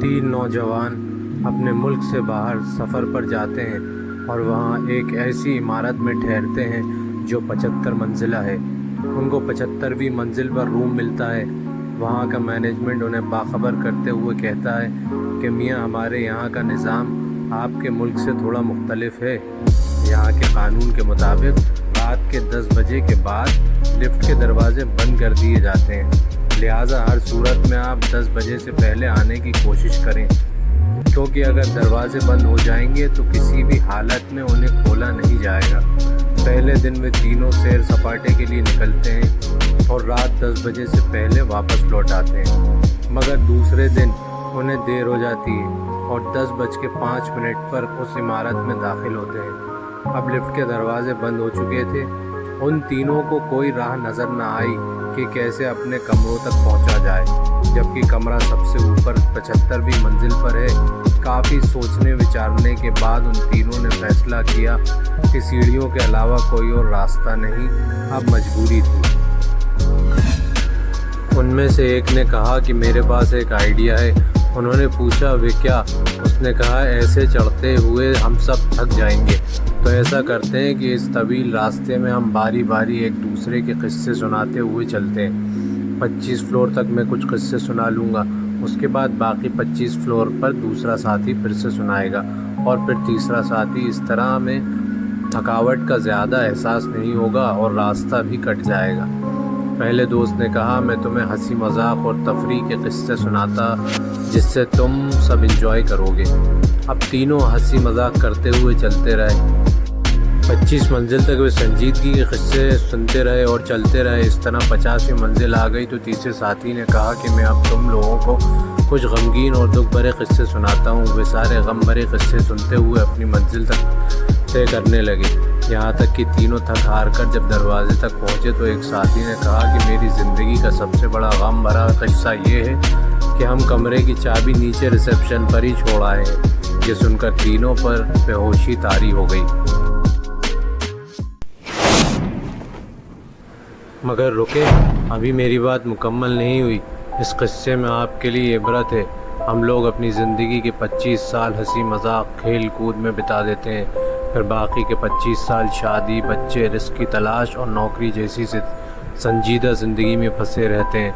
تین نوجوان اپنے ملک سے باہر سفر پر جاتے ہیں اور وہاں ایک ایسی عمارت میں ٹھہرتے ہیں جو 75 منزلہ ہے۔ ان کو 75ویں منزل پر روم ملتا ہے۔ وہاں کا مینجمنٹ انہیں باخبر کرتے ہوئے کہتا ہے کہ میاں، ہمارے یہاں کا نظام آپ کے ملک سے تھوڑا مختلف ہے۔ یہاں کے قانون کے مطابق رات کے 10 بجے کے بعد لفٹ کے دروازے بند کر دیے جاتے ہیں، لہٰذا ہر صورت میں آپ 10 بجے سے پہلے آنے کی کوشش کریں، کیونکہ اگر دروازے بند ہو جائیں گے تو کسی بھی حالت میں انہیں کھولا نہیں جائے گا۔ پہلے دن وہ تینوں سیر سپاٹے کے لیے نکلتے ہیں اور رات 10 بجے سے پہلے واپس لوٹ آتے ہیں، مگر دوسرے دن انہیں دیر ہو جاتی ہے اور 10:05 پر اس عمارت میں داخل ہوتے ہیں۔ اب لفٹ کے دروازے بند ہو چکے تھے۔ ان تینوں کو کوئی راہ نظر نہ آئی کہ کیسے اپنے کمروں تک پہنچا جائے، جبکہ کمرہ سب سے اوپر 75ویں منزل پر ہے۔ کافی سوچنے وچارنے کے بعد ان تینوں نے فیصلہ کیا کہ سیڑھیوں کے علاوہ کوئی اور راستہ نہیں، اب مجبوری تھی۔ ان میں سے ایک نے کہا کہ میرے پاس ایک آئیڈیا ہے۔ انہوں نے پوچھا وہ کیا؟ اس نے کہا ایسے چڑھتے ہوئے ہم سب تھک جائیں گے، تو ایسا کرتے ہیں کہ اس طویل راستے میں ہم باری باری ایک دوسرے کے قصے سناتے ہوئے چلتے ہیں۔ 25 فلور تک میں کچھ قصے سنا لوں گا، اس کے بعد باقی 25 فلور پر دوسرا ساتھی پھر سے سنائے گا اور پھر تیسرا ساتھی۔ اس طرح ہمیں تھکاوٹ کا زیادہ احساس نہیں ہوگا اور راستہ بھی کٹ جائے گا۔ پہلے دوست نے کہا میں تمہیں ہنسی مذاق اور تفریح کے قصے سناتا جس سے تم سب انجوائے کرو گے۔ اب تینوں ہنسی مذاق کرتے ہوئے چلتے رہے۔ 25 منزل تک وہ سنجیدگی کے قصے سنتے رہے اور چلتے رہے۔ اس طرح 50ویں منزل آ گئی تو تیسرے ساتھی نے کہا کہ میں اب تم لوگوں کو کچھ غمگین اور دکھ بھرے قصے سناتا ہوں۔ وہ سارے غم بھرے قصے سنتے ہوئے اپنی منزل تک طے کرنے لگے، یہاں تک کہ تینوں تھک ہار کر جب دروازے تک پہنچے تو ایک ساتھی نے کہا کہ میری زندگی کا سب سے بڑا غم بھرا قصہ یہ ہے کہ ہم کمرے کی چابی نیچے ریسیپشن پر ہی چھوڑ آئے ہیں۔ یہ سن کر تینوں پر بے ہوشی طاری ہو گئی۔ مگر رکے، ابھی میری بات مکمل نہیں ہوئی۔ اس قصے میں آپ کے لیے عبرت ہے۔ ہم لوگ اپنی زندگی کے 25 سال ہنسی مذاق کھیل کود میں بتا دیتے ہیں، پھر باقی کے 25 سال شادی، بچے، رزق کی تلاش اور نوکری جیسی سنجیدہ زندگی میں پھنسے رہتے ہیں،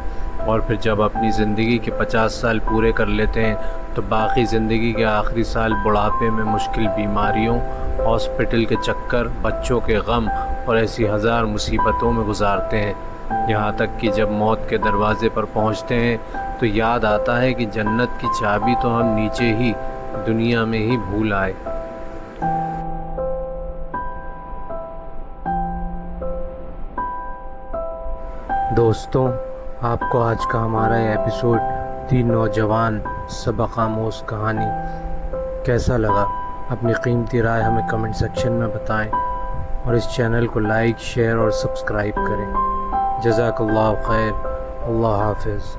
اور پھر جب اپنی زندگی کے 50 سال پورے کر لیتے ہیں تو باقی زندگی کے آخری سال بڑھاپے میں مشکل بیماریوں، ہاسپٹل کے چکر، بچوں کے غم اور ایسی ہزار مصیبتوں میں گزارتے ہیں، یہاں تک کہ جب موت کے دروازے پر پہنچتے ہیں تو یاد آتا ہے کہ جنت کی چابی تو ہم نیچے ہی دنیا میں ہی بھول آئے۔ دوستوں، آپ کو آج کا ہمارا یہ ایپیسوڈ تین نوجوان سبق آموز کہانی کیسا لگا؟ اپنی قیمتی رائے ہمیں کمنٹ سیکشن میں بتائیں اور اس چینل کو لائک، شیئر اور سبسکرائب کریں۔ جزاک اللہ خیر۔ اللہ حافظ۔